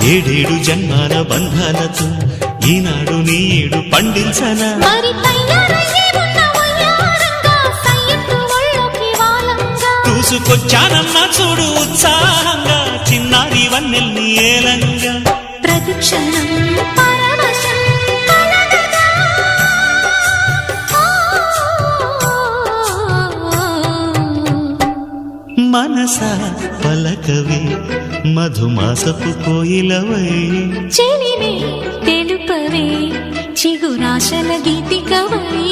ఏడేడు జన్మాల బంధాలతో ఈనాడు నీడు పండించనా చూసుకొచ్చానన్నా చూడు ఉత్సాహంగా చిన్నారి వన్నెల్ని ఏలంగా ప్రతిక్షణం మనసా పలకవే మధుమాసపు కోయిలవై చెలిమే తెలుపవే చిగురాశల గీతికవై